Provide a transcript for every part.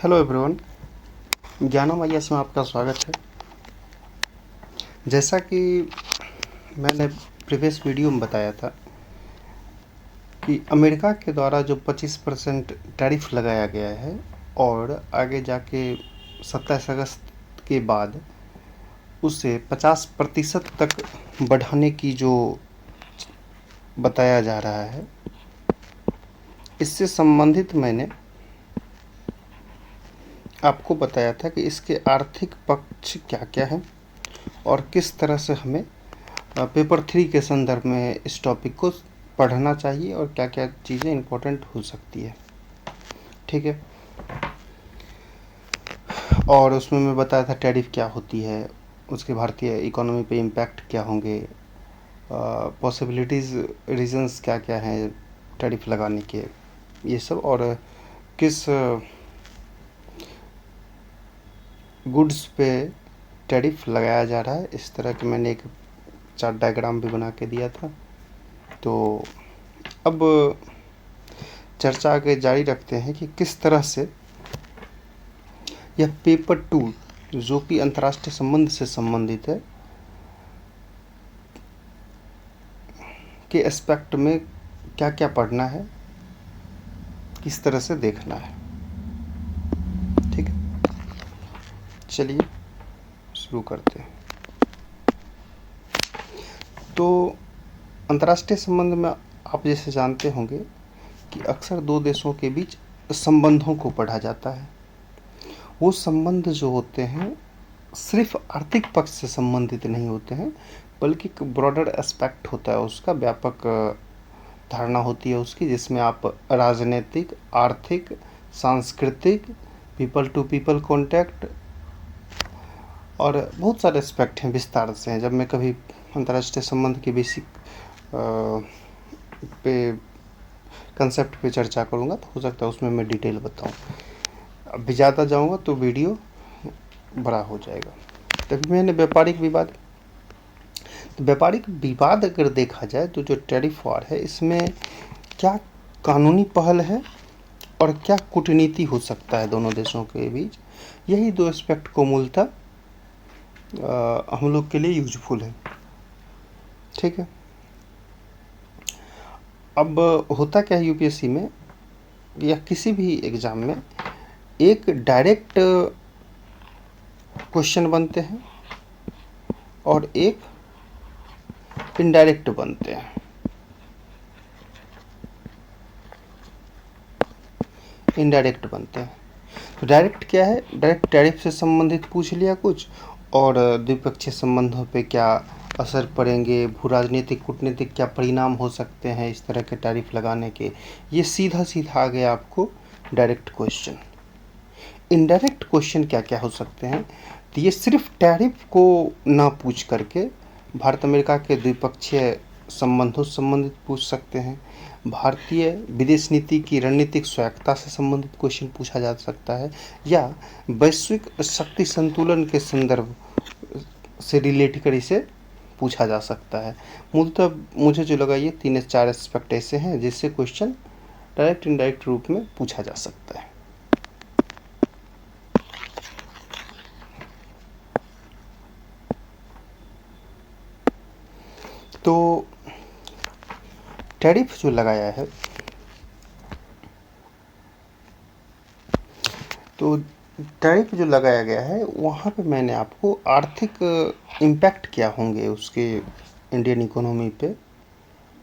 Hello everyone, ज्ञानम IAS में आपका स्वागत है। जैसा कि मैंने प्रीवियस वीडियो में बताया था कि अमेरिका के द्वारा जो 25% टैरिफ लगाया गया है और आगे जाके 27 अगस्त के बाद उसे 50% तक बढ़ाने की जो बताया जा रहा है, इससे संबंधित मैंने आपको बताया था कि इसके आर्थिक पक्ष क्या क्या हैं और किस तरह से हमें पेपर 3 के संदर्भ में इस टॉपिक को पढ़ना चाहिए और क्या क्या चीज़ें इम्पोर्टेंट हो सकती है। ठीक है, और उसमें मैं बताया था टैरिफ क्या होती है, उसके भारतीय इकोनॉमी पे इम्पैक्ट क्या होंगे, पॉसिबिलिटीज़ रीजंस क्या क्या हैं टैरिफ लगाने के, ये सब, और किस गुड्स पे टैरिफ लगाया जा रहा है। इस तरह के मैंने एक चार्ट डायग्राम भी बना के दिया था। तो अब चर्चा आगे जारी रखते हैं कि किस तरह से यह पेपर 2 जो कि अंतर्राष्ट्रीय संबंध से संबंधित है के एस्पेक्ट में क्या क्या पढ़ना है, किस तरह से देखना है। ठीक है, चलिए शुरू करते हैं। तो अंतर्राष्ट्रीय संबंध में आप जैसे जानते होंगे कि अक्सर दो देशों के बीच संबंधों को पढ़ा जाता है। वो संबंध जो होते हैं सिर्फ आर्थिक पक्ष से संबंधित नहीं होते हैं, बल्कि एक ब्रॉडर एस्पेक्ट होता है, उसका व्यापक धारणा होती है उसकी, जिसमें आप राजनीतिक, आर्थिक, सांस्कृतिक, पीपल टू पीपल कॉन्टैक्ट और बहुत सारे एस्पेक्ट हैं, विस्तार से हैं। जब मैं कभी अंतर्राष्ट्रीय संबंध के बेसिक पे कंसेप्ट पे चर्चा करूँगा तो हो सकता है उसमें मैं डिटेल बताऊँ। अभी ज़्यादा जाऊँगा तो वीडियो बड़ा हो जाएगा। तभी मैंने व्यापारिक विवाद, तो व्यापारिक विवाद अगर देखा जाए तो जो टैरिफ वॉर है इसमें क्या कानूनी पहल है और क्या कूटनीति हो सकता है दोनों देशों के बीच, यही दो एस्पेक्ट को मूलतः हम लोग के लिए यूजफुल है। ठीक है, अब होता क्या है यूपीएससी में या किसी भी एग्ज़ाम में एक डायरेक्ट क्वेश्चन बनते हैं और एक इनडायरेक्ट बनते हैं। इनडायरेक्ट बनते हैं तो डायरेक्ट क्या है, डायरेक्ट टैरिफ से संबंधित पूछ लिया कुछ, और द्विपक्षीय संबंधों पे क्या असर पड़ेंगे, भू राजनीतिक कूटनीतिक क्या परिणाम हो सकते हैं इस तरह के टैरिफ लगाने के, ये सीधा सीधा आ गया आपको डायरेक्ट क्वेश्चन। इनडायरेक्ट क्वेश्चन क्या क्या हो सकते हैं, तो ये सिर्फ टैरिफ को ना पूछ करके भारत अमेरिका के द्विपक्षीय संबंधों से संबंधित पूछ सकते हैं, भारतीय विदेश नीति की रणनीतिक स्वायत्तता से संबंधित क्वेश्चन पूछा जा सकता है, या वैश्विक शक्ति संतुलन के संदर्भ से रिलेट कर इसे पूछा जा सकता है। मूलतः मुझे जो लगा ये 3 से 4 एस्पेक्ट ऐसे हैं जिससे क्वेश्चन डायरेक्ट इनडायरेक्ट रूप में पूछा जा सकता है। तो टैरिफ जो लगाया है, तो टैरिफ जो लगाया गया है वहाँ पे मैंने आपको आर्थिक इम्पैक्ट क्या होंगे उसके इंडियन इकोनॉमी पे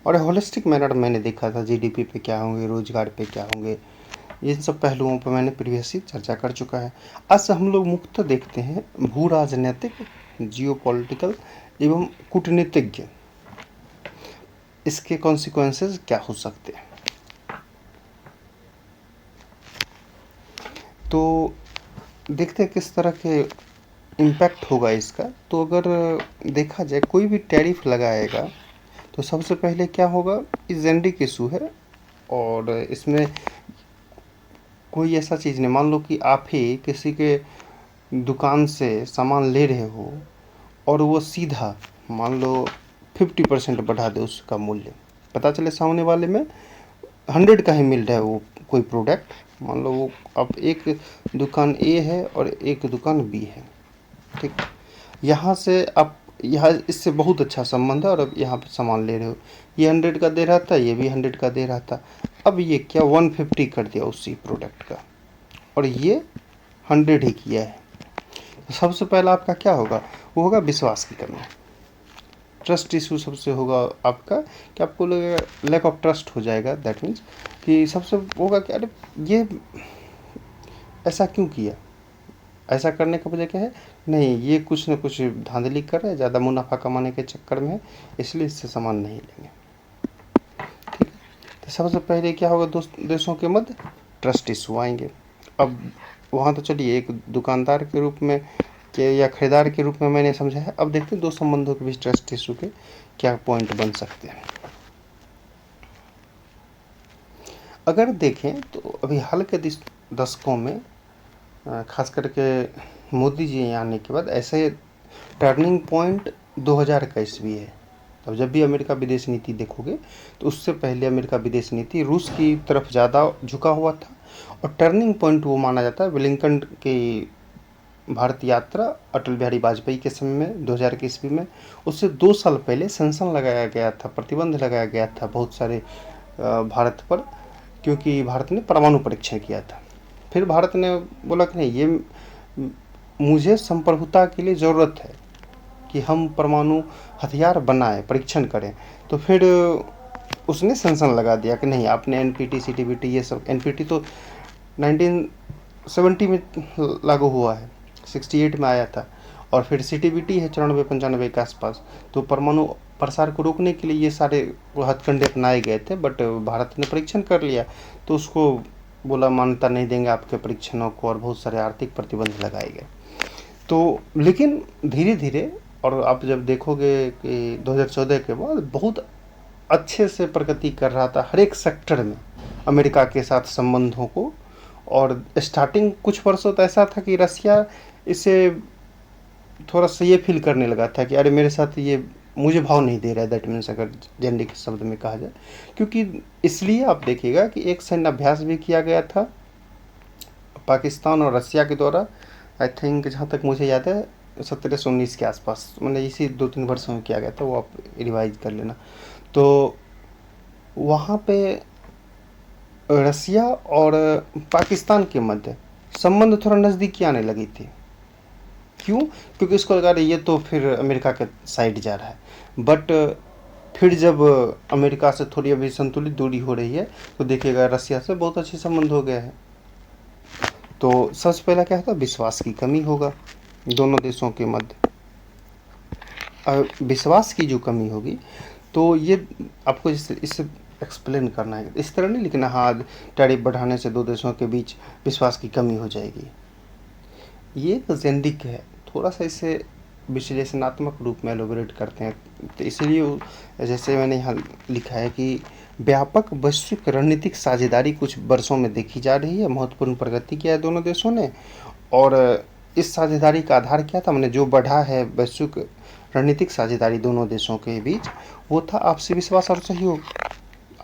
और होलिस्टिक मैनर मैंने देखा था, जीडीपी पे क्या होंगे, रोजगार पे क्या होंगे, इन सब पहलुओं पर मैंने प्रीवियसली चर्चा कर चुका है। आज हम लोग मुख्यतः देखते हैं भू राजनीतिक, जियोपॉलिटिकल एवं कूटनीतिज्ञ, इसके कॉन्सिक्वेंसेस क्या हो सकते हैं। तो देखते हैं किस तरह के इम्पैक्ट होगा इसका। तो अगर देखा जाए कोई भी टैरिफ लगाएगा तो सबसे पहले क्या होगा, ये जेनेरिक इशू है और इसमें कोई ऐसा चीज़ नहीं, मान लो कि आप ही किसी के दुकान से सामान ले रहे हो और वो सीधा मान लो 50% बढ़ा दे उसका मूल्य, पता चले सामने वाले में 100 का ही मिल रहा है वो कोई प्रोडक्ट, मान लो वो अब एक दुकान ए है और एक दुकान बी है, ठीक। यहाँ से आप यहाँ इससे बहुत अच्छा संबंध है और अब यहाँ पे सामान ले रहे हो, ये 100 का दे रहा था, ये भी 100 का दे रहा था, अब ये क्या 150 कर दिया उसी प्रोडक्ट का और ये 100 ही किया है। तो सबसे पहला आपका क्या होगा, वो होगा विश्वास की कमी, ट्रस्ट इशू सबसे होगा आपका, कि आपको लगेगा लैक ऑफ ट्रस्ट हो जाएगा। दैट मीन्स कि सबसे होगा कि अरे ये ऐसा क्यों किया, ऐसा करने का वजह क्या है, नहीं ये कुछ न कुछ धांधली कर रहा है, ज़्यादा मुनाफा कमाने के चक्कर में है, इसलिए इससे सामान नहीं लेंगे, ठीक है। तो सबसे पहले क्या होगा, देशों के मध्य ट्रस्ट इशू आएंगे। अब वहाँ तो चलिए एक दुकानदार के रूप में के या खरीदार के रूप में मैंने समझा है, अब देखते हैं दो संबंधों के बीच ट्रस्ट इशू के क्या पॉइंट बन सकते हैं। अगर देखें तो अभी हाल के दशकों में खास करके मोदी जी आने के बाद ऐसे टर्निंग पॉइंट 2000 का ईस्वी है। अब जब भी अमेरिका विदेश नीति देखोगे तो उससे पहले अमेरिका विदेश नीति रूस की तरफ ज़्यादा झुका हुआ था और टर्निंग पॉइंट वो माना जाता है विलिंगटन की भारत यात्रा अटल बिहारी वाजपेयी के समय में 2000 के ईस्वी में। उससे 2 साल पहले सेंसन लगाया गया था, प्रतिबंध लगाया गया था बहुत सारे भारत पर, क्योंकि भारत ने परमाणु परीक्षण किया था। फिर भारत ने बोला कि नहीं, ये मुझे संप्रभुता के लिए ज़रूरत है कि हम परमाणु हथियार बनाएं, परीक्षण करें। तो फिर उसने सेंसन लगा दिया कि नहीं, आपने एनपीटी सीटीबीटी ये सब, एनपीटी तो 1970 में लागू हुआ है, 68 में आया था, और फिर सीटीबीटी है 94-95 के आसपास। तो परमाणु प्रसार को रोकने के लिए ये सारे हथकंडे अपनाए गए थे, बट भारत ने परीक्षण कर लिया तो उसको बोला मान्यता नहीं देंगे आपके परीक्षणों को, और बहुत सारे आर्थिक प्रतिबंध लगाए गए। तो लेकिन धीरे धीरे, और आप जब देखोगे कि 2014 के बाद बहुत अच्छे से प्रगति कर रहा था हर एक सेक्टर में अमेरिका के साथ संबंधों को। और स्टार्टिंग कुछ वर्षों तो ऐसा था कि रसिया इसे थोड़ा सा ये फील करने लगा था कि अरे मेरे साथ ये मुझे भाव नहीं दे रहा है, दैट मीन्स अगर जेंडी के शब्द में कहा जाए। क्योंकि इसलिए आप देखिएगा कि एक सैन्य अभ्यास भी किया गया था पाकिस्तान और रसिया के द्वारा, आई थिंक जहाँ तक मुझे याद है 17 से 19 के आसपास, मतलब इसी 2-3 वर्षों में किया गया था, वो आप रिवाइज कर लेना। तो वहाँ पे रसिया और पाकिस्तान के मध्य संबंध थोड़ा नज़दीकी आने लगी थी। क्यों? क्योंकि उसको लगा रही ये तो फिर अमेरिका के साइड जा रहा है। बट फिर जब अमेरिका से थोड़ी अभी संतुलित दूरी हो रही है तो देखिएगा रसिया से बहुत अच्छे संबंध हो गए हैं। तो सबसे पहला क्या होता है, विश्वास की कमी होगा दोनों देशों के मध्य। विश्वास की जो कमी होगी तो ये आपको इससे एक्सप्लेन करना है, इस तरह नहीं लिखना हाँ टैरिफ बढ़ाने से दो देशों के बीच विश्वास की कमी हो जाएगी। ये जेंडिक है, थोड़ा सा इसे विश्लेषणात्मक रूप में एलोबरेट करते हैं। तो इसलिए जैसे मैंने यहाँ लिखा है कि व्यापक वैश्विक रणनीतिक साझेदारी कुछ वर्षों में देखी जा रही है, महत्वपूर्ण प्रगति किया है दोनों देशों ने। और इस साझेदारी का आधार क्या था, मैंने जो बढ़ा है वैश्विक रणनीतिक साझेदारी दोनों देशों के बीच, वो था आपसी विश्वास और सहयोग।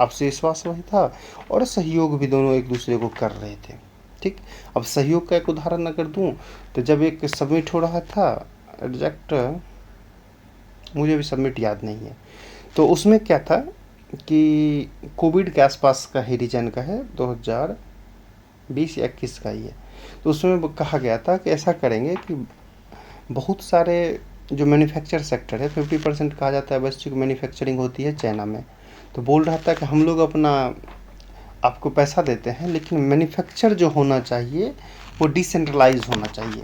आपसी विश्वास वही था और सहयोग भी दोनों एक दूसरे को कर रहे थे, ठीक। अब सहयोग का एक उदाहरण अगर दूं तो जब एक सबमिट हो रहा था, एग्जैक्ट मुझे भी सबमिट याद नहीं है, तो उसमें क्या था कि कोविड के आसपास का ही रीजन का है, 2020 या 21 का ही है। तो उसमें कहा गया था कि ऐसा करेंगे कि बहुत सारे जो मैन्युफैक्चर सेक्टर है, 50% कहा जाता है वैश्विक मैन्युफैक्चरिंग होती है चाइना में। तो बोल रहा था कि हम लोग अपना आपको पैसा देते हैं, लेकिन मैन्युफैक्चर जो होना चाहिए वो डिसेंट्रलाइज होना चाहिए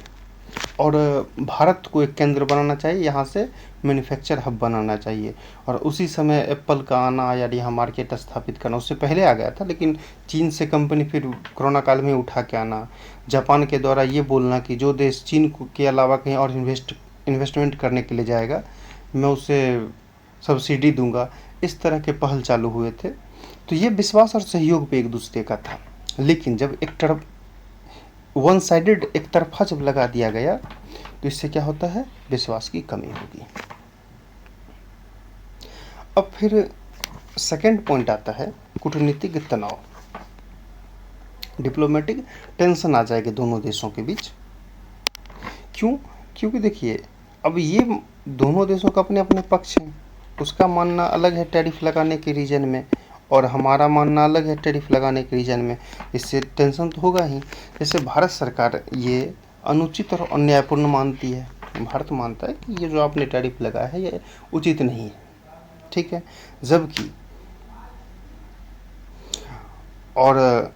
और भारत को एक केंद्र बनाना चाहिए, यहाँ से मैन्युफैक्चर हब बनाना चाहिए। और उसी समय एप्पल का आना या यहाँ मार्केट स्थापित करना उससे पहले आ गया था, लेकिन चीन से कंपनी फिर कोरोना काल में उठा के आना, जापान के द्वारा ये बोलना कि जो देश चीन के अलावा कहीं और इन्वेस्टमेंट करने के लिए जाएगा मैं उसे सब्सिडी दूंगा, इस तरह के पहल चालू हुए थे। तो ये विश्वास और सहयोग पे एक दूसरे का था। लेकिन जब एक तरफ वन साइडेड एक तरफा जब लगा दिया गया तो इससे क्या होता है, विश्वास की कमी होगी। अब फिर सेकंड पॉइंट आता है कूटनीतिक तनाव। डिप्लोमेटिक टेंशन आ जाएगी दोनों देशों के बीच। क्यों? क्योंकि देखिए, अब ये दोनों देशों का अपने अपने पक्ष हैं। उसका मानना अलग है टैरिफ लगाने के रीजन में, और हमारा मानना अलग है टैरिफ लगाने के रीजन में। इससे टेंशन तो होगा ही। जैसे भारत सरकार ये अनुचित और अन्यायपूर्ण मानती है। भारत मानता है कि ये जो आपने टैरिफ लगाया है ये उचित नहीं है, ठीक है। जबकि और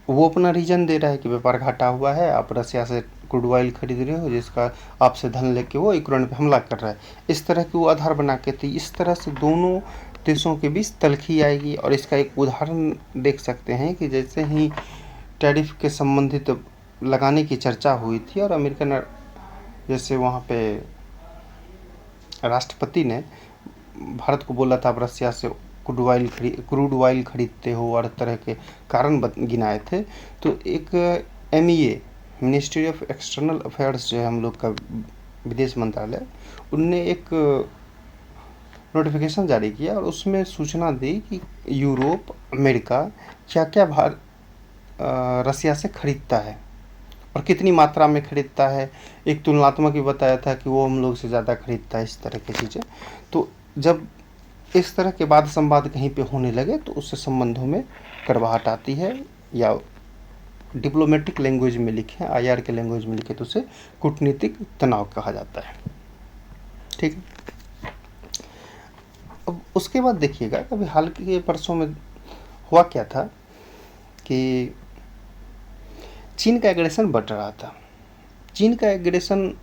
वो अपना रीजन दे रहा है कि व्यापार घाटा हुआ है, आप रसिया से क्रूड ऑयल खरीद रहे हो जिसका आपसे धन लेके वो यूक्रेन पे हमला कर रहा है। इस तरह की वो आधार बना के, तो इस तरह से दोनों देशों के बीच तलखी आएगी। और इसका एक उदाहरण देख सकते हैं कि जैसे ही टैरिफ के संबंधित लगाने की चर्चा हुई थी और अमेरिकन जैसे वहाँ पे राष्ट्रपति ने भारत को बोला था आप रसिया से क्रूड ऑयल खरीदते हो और तरह के कारण गिनाए थे। तो एक MEA ministry of external affairs जो है हम लोग का विदेश मंत्रालय, उनने एक नोटिफिकेशन जारी किया और उसमें सूचना दी कि यूरोप, अमेरिका क्या क्या रसिया से खरीदता है और कितनी मात्रा में खरीदता है। एक तुलनात्मक भी बताया था कि वो हम लोग से ज़्यादा खरीदता है, इस तरह की चीज़ें। तो जब इस तरह के वाद संवाद कहीं पे होने लगे तो उससे संबंधों में कड़वाहट आती है, या डिप्लोमेटिक लैंग्वेज में लिखें, IR के लैंग्वेज में लिखे तो उसे कूटनीतिक तनाव कहा जाता है, ठीक है। अब उसके बाद देखिएगा, कभी हाल के वर्षों में हुआ क्या था कि चीन का एग्रेशन बढ़ रहा था। चीन का एग्रेशन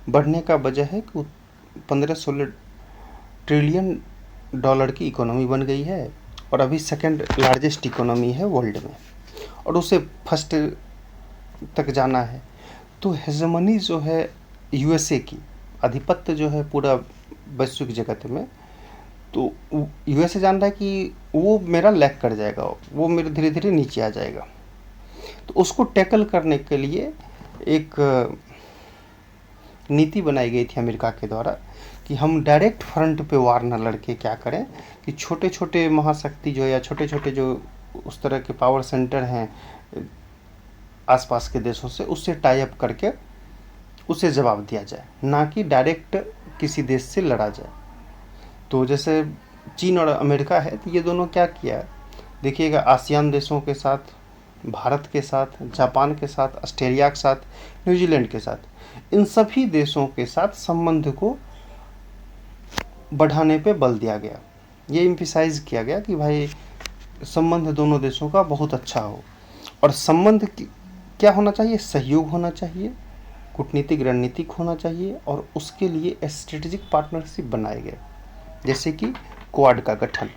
बढ़ने का वजह है कि 15-16 ट्रिलियन डॉलर की इकोनॉमी बन गई है और अभी सेकंड लार्जेस्ट इकोनॉमी है वर्ल्ड में, और उसे फर्स्ट तक जाना है। तो हेजेमनी जो है USA की, आधिपत्य जो है पूरा वैश्विक जगत में, तो USA जान रहा है कि वो मेरा लैग कर जाएगा, वो मेरे धीरे धीरे नीचे आ जाएगा। तो उसको टैकल करने के लिए एक नीति बनाई गई थी अमेरिका के द्वारा कि हम डायरेक्ट फ्रंट पे वार न लड़के क्या करें कि छोटे छोटे महाशक्ति जो, या छोटे छोटे जो उस तरह के पावर सेंटर हैं आसपास के देशों से, उससे टाई अप करके उसे जवाब दिया जाए, ना कि डायरेक्ट किसी देश से लड़ा जाए। तो जैसे चीन और अमेरिका है, तो ये दोनों क्या किया देखिएगा, आसियान देशों के साथ, भारत के साथ, जापान के साथ, ऑस्ट्रेलिया के साथ, न्यूजीलैंड के साथ, इन सभी देशों के साथ संबंध को बढ़ाने पे बल दिया गया। ये एम्फिसाइज किया गया कि भाई संबंध दोनों देशों का बहुत अच्छा हो। और संबंध क्या होना चाहिए? सहयोग होना चाहिए, कूटनीतिक रणनीतिक होना चाहिए, और उसके लिए स्ट्रेटेजिक पार्टनरशिप बनाए गए, जैसे कि क्वाड का गठन।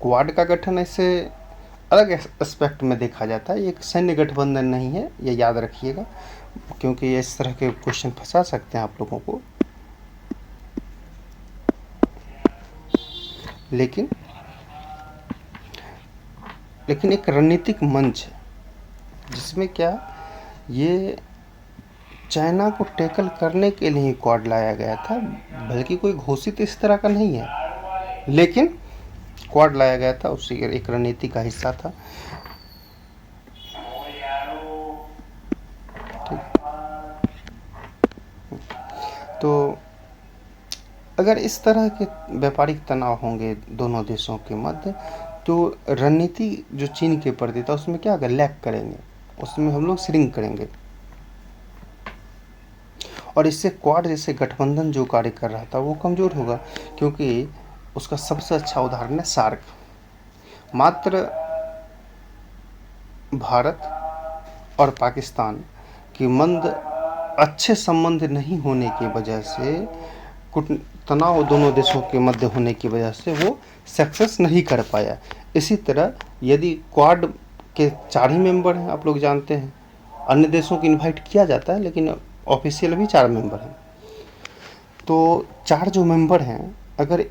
क्वाड का गठन ऐसे अलग एस्पेक्ट में देखा जाता है, एक सैन्य गठबंधन नहीं है, ये याद रखिएगा, क्योंकि इस तरह के क्वेश्चन फंसा सकते हैं आप लोगों को। लेकिन एक रणनीतिक मंच है जिसमें क्या, ये चाइना को टैकल करने के लिए ही क्वाड लाया गया था, बल्कि कोई घोषित इस तरह का नहीं है, लेकिन क्वाड लाया गया था, उसी एक रणनीति का हिस्सा था। तो अगर इस तरह के व्यापारिक तनाव होंगे दोनों देशों के मध्य, तो रणनीति जो चीन के प्रति था उसमें क्या होगा, लैग करेंगे, उसमें हम लोग श्रिंक करेंगे। और इससे क्वाड जैसे गठबंधन जो कार्य कर रहा था वो कमज़ोर होगा, क्योंकि उसका सबसे अच्छा उदाहरण है सार्क। मात्र भारत और पाकिस्तान की मंद अच्छे संबंध नहीं होने की वजह से, तनाव दोनों देशों के मध्य होने की वजह से वो सक्सेस नहीं कर पाया। इसी तरह यदि क्वाड के 4 ही मेंबर हैं, आप लोग जानते हैं, अन्य देशों को इनवाइट किया जाता है लेकिन ऑफिशियल भी 4 मेंबर हैं, तो 4 जो मेंबर हैं अगर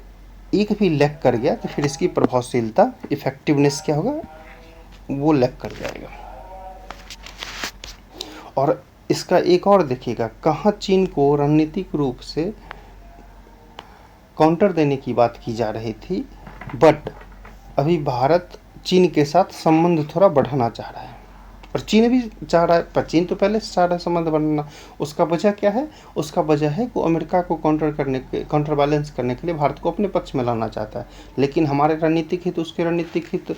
एक भी लैग कर गया तो फिर इसकी प्रभावशीलता, इफेक्टिवनेस क्या होगा, वो लैग कर जाएगा। और इसका एक और देखिएगा, कहाँ चीन को रणनीतिक रूप से काउंटर देने की बात की जा रही थी, बट अभी भारत चीन के साथ संबंध थोड़ा बढ़ाना चाह रहा है, और चीन भी चाह रहा है, पर चीन तो पहले से चाह रहा है संबंध बढ़ाना। उसका वजह क्या है? उसका वजह है कि वो अमेरिका को काउंटर बैलेंस करने के लिए भारत को अपने पक्ष में लाना चाहता है। लेकिन हमारे रणनीतिक हित, उसके रणनीतिक हित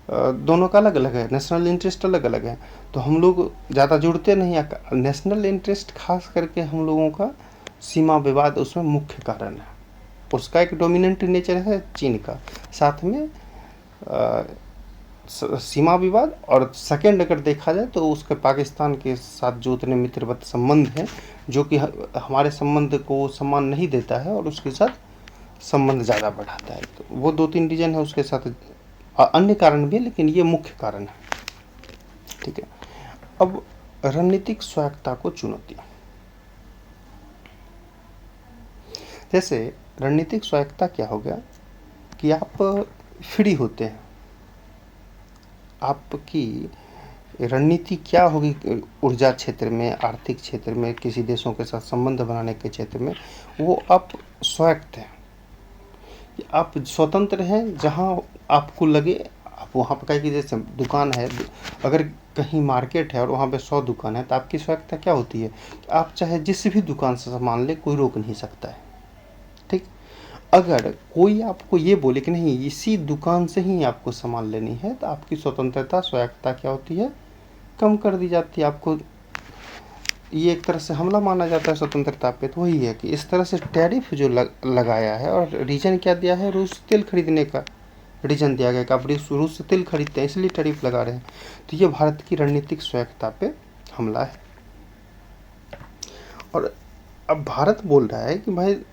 दोनों का अलग अलग है, नेशनल इंटरेस्ट अलग अलग है, तो हम लोग ज़्यादा जुड़ते नहीं है। नेशनल इंटरेस्ट खास करके हम लोगों का सीमा विवाद उसमें मुख्य कारण है। उसका एक डोमिनेंट नेचर है चीन का, साथ में सीमा विवाद, और सेकंड अगर देखा जाए तो उसके पाकिस्तान के साथ जो उतने मित्रवत संबंध हैं, जो कि हमारे संबंध को सम्मान नहीं देता है और उसके साथ संबंध ज़्यादा बढ़ाता है। तो वो 2-3 रीजन है उसके साथ, अन्य कारण भी है लेकिन ये मुख्य कारण है। ठीक है, अब रणनीतिक स्वायत्तता को चुनौती। जैसे रणनीतिक स्वायत्तता क्या हो गया कि आप फ्री होते हैं, आपकी रणनीति क्या होगी ऊर्जा क्षेत्र में, आर्थिक क्षेत्र में, किसी देशों के साथ संबंध बनाने के क्षेत्र में, वो आप स्वायत्त हैं, आप स्वतंत्र हैं। जहाँ आपको लगे आप वहाँ पर, कहीं जैसे दुकान है, अगर कहीं मार्केट है और वहाँ पे 100 दुकान है, तो आपकी स्वायत्तता क्या होती है? आप चाहे जिस भी दुकान से सामान ले, कोई रोक नहीं सकता है। ठीक, अगर कोई आपको ये बोले कि नहीं इसी दुकान से ही आपको सामान लेनी है, तो आपकी स्वतंत्रता, स्वायत्तता क्या होती है? कम कर दी जाती है। आपको ये एक तरह से हमला माना जाता है स्वतंत्रता पे। तो वही है कि इस तरह से टैरिफ जो लगाया है, और रीजन क्या दिया है? रूस से तेल खरीदने का रीजन दिया गया कि आप रूस से तेल खरीदते हैं इसलिए टैरिफ लगा रहे हैं। तो ये भारत की रणनीतिक स्वायत्तता पे हमला है। और अब भारत बोल रहा है कि भाई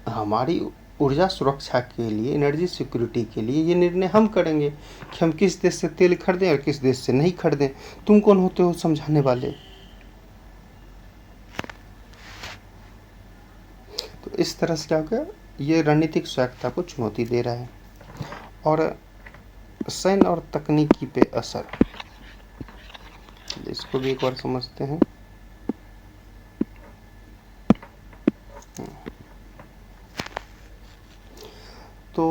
हमारी ऊर्जा सुरक्षा के लिए, एनर्जी सिक्योरिटी के लिए ये निर्णय हम करेंगे कि हम किस देश से तेल खरीदें और किस देश से नहीं खरीदें। तुम कौन होते हो समझाने वाले? तो इस तरह से क्या हो गया, ये रणनीतिक स्वायत्तता को चुनौती दे रहा है। और सैन्य और तकनीकी पे असर, इसको भी एक बार समझते हैं। तो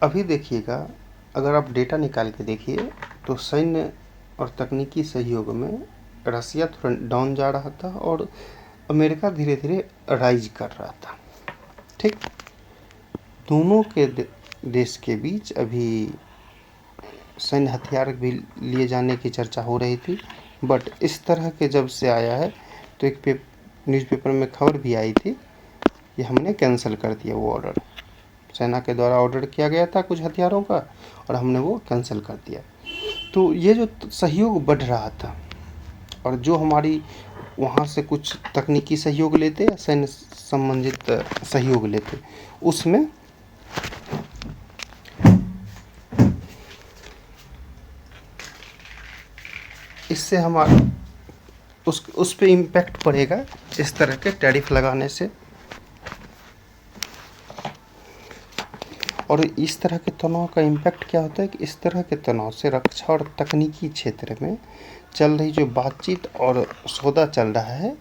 अभी देखिएगा, अगर आप डेटा निकाल के देखिए तो सैन्य और तकनीकी सहयोग में रसिया थोड़ा डाउन जा रहा था और अमेरिका धीरे धीरे राइज कर रहा था। ठीक, दोनों के देश के बीच अभी सैन्य हथियार भी लिए जाने की चर्चा हो रही थी। बट इस तरह के जब से आया है तो एक न्यूज़पेपर में खबर भी आई थी कि हमने कैंसिल कर दिया वो ऑर्डर। सेना के द्वारा ऑर्डर किया गया था कुछ हथियारों का और हमने वो कैंसिल कर दिया। तो ये जो सहयोग बढ़ रहा था, और जो हमारी वहाँ से कुछ तकनीकी सहयोग लेते या सैन्य संबंधित सहयोग लेते, उसमें इससे हमारा उस पे इम्पैक्ट पड़ेगा इस तरह के टैरिफ लगाने से। और इस तरह के तनाव का इम्पैक्ट क्या होता है कि इस तरह के तनाव से रक्षा और तकनीकी क्षेत्र में चल रही जो बातचीत और सौदा चल रहा है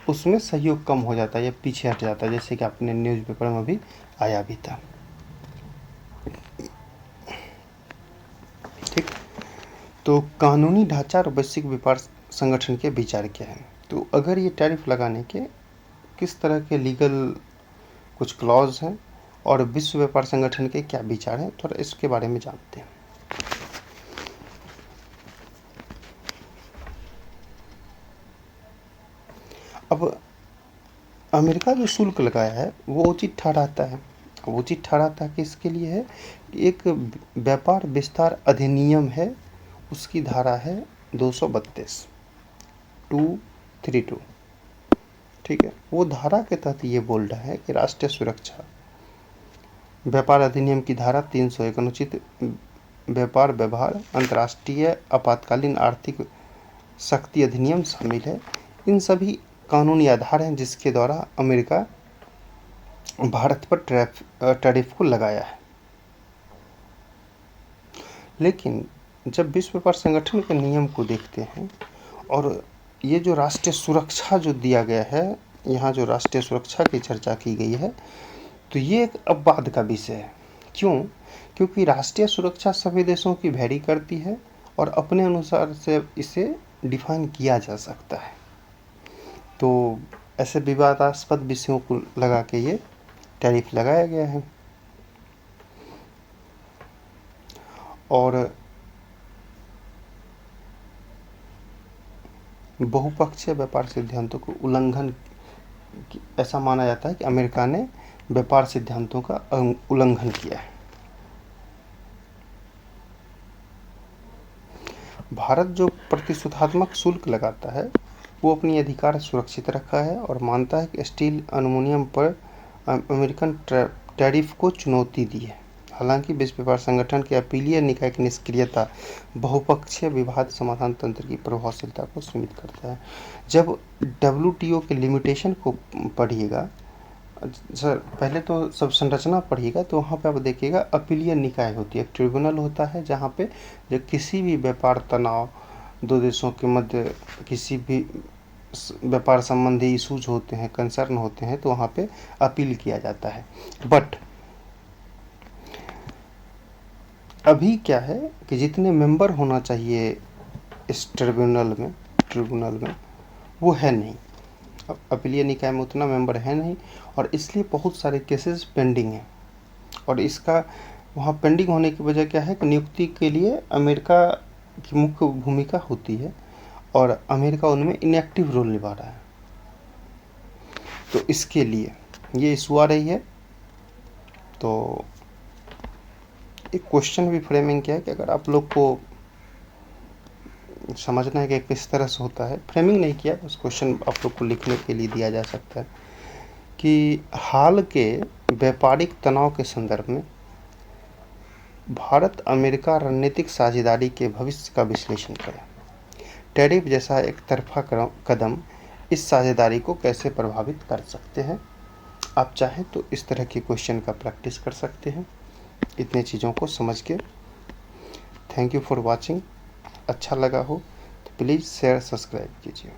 उसमें सहयोग कम हो जाता है या पीछे हट जाता है, जैसे कि आपने न्यूज़पेपर में भी आया भी था। ठीक, तो कानूनी ढांचा और वैश्विक व्यापार संगठन के विचार क्या है? तो अगर ये टैरिफ लगाने के किस तरह के लीगल कुछ क्लॉज हैं और विश्व व्यापार संगठन के क्या विचार हैं, थोड़ा इसके बारे में जानते हैं। अब अमेरिका जो शुल्क लगाया है वो उचित ठहराता है। उचित ठहराता किसके लिए है? एक व्यापार विस्तार अधिनियम है, उसकी धारा है 232 232। ठीक है, वो धारा के तहत ये बोल रहा है कि राष्ट्रीय सुरक्षा, व्यापार अधिनियम की धारा 301 अनुचित व्यापार व्यवहार, अंतर्राष्ट्रीय आपातकालीन आर्थिक शक्ति अधिनियम शामिल है। इन सभी कानूनी आधार हैं जिसके द्वारा अमेरिका भारत पर टैरिफ को लगाया है। लेकिन जब विश्व व्यापार संगठन के नियम को देखते हैं और ये जो राष्ट्रीय सुरक्षा जो दिया गया है, यहाँ जो राष्ट्रीय सुरक्षा की चर्चा की गई है, तो ये एक अपवाद का विषय है। क्यों? क्योंकि राष्ट्रीय सुरक्षा सभी देशों की वैरी करती है और अपने अनुसार से इसे डिफाइन किया जा सकता है। तो ऐसे विवादास्पद विषयों को लगा के ये टैरिफ लगाया गया है। और बहुपक्षीय व्यापार सिद्धांतों को उल्लंघन, ऐसा माना जाता है कि अमेरिका ने व्यापार सिद्धांतों का उल्लंघन किया है। भारत जो प्रतिशोधात्मक शुल्क लगाता है वो अपनी अधिकार सुरक्षित रखा है और मानता है कि स्टील एल्युमिनियम पर अमेरिकन टैरिफ को चुनौती दी है। हालांकि विश्व व्यापार संगठन के अपीलीय निकाय की निष्क्रियता बहुपक्षीय विवाद समाधान तंत्र की प्रभावशीलता को सीमित करता है। जब WTO के लिमिटेशन को पढ़िएगा, सर पहले तो सब संरचना पढ़िएगा तो वहाँ पे आप देखिएगा अपीलीय निकाय होती है, ट्रिब्यूनल होता है जहाँ पे जो किसी भी व्यापार तनाव दो देशों के मध्य किसी भी व्यापार संबंधी इशूज होते हैं, कंसर्न होते हैं, तो वहाँ पे अपील किया जाता है। बट अभी क्या है कि जितने मेंबर होना चाहिए इस ट्रिब्यूनल में वो है नहीं। अपीलीय निकाय में उतना मेंबर है नहीं और इसलिए बहुत सारे केसेस पेंडिंग हैं। और इसका वहाँ पेंडिंग होने की वजह क्या है कि नियुक्ति के लिए अमेरिका की मुख्य भूमिका होती है और अमेरिका उनमें इनएक्टिव रोल निभा रहा है। तो इसके लिए ये इशू आ रही है। तो एक क्वेश्चन भी फ्रेमिंग किया है कि अगर आप लोग को समझना है कि किस तरह से होता है, फ्रेमिंग नहीं किया, बस क्वेश्चन आप लोग को लिखने के लिए दिया जा सकता है कि हाल के व्यापारिक तनाव के संदर्भ में भारत अमेरिका रणनीतिक साझेदारी के भविष्य का विश्लेषण करें। टैरिफ जैसा एक तरफा कदम इस साझेदारी को कैसे प्रभावित कर सकते हैं। आप चाहें तो इस तरह के क्वेश्चन का प्रैक्टिस कर सकते हैं इतने चीज़ों को समझ के। Thank you for watching. अच्छा लगा हो तो प्लीज़ शेयर सब्सक्राइब कीजिए।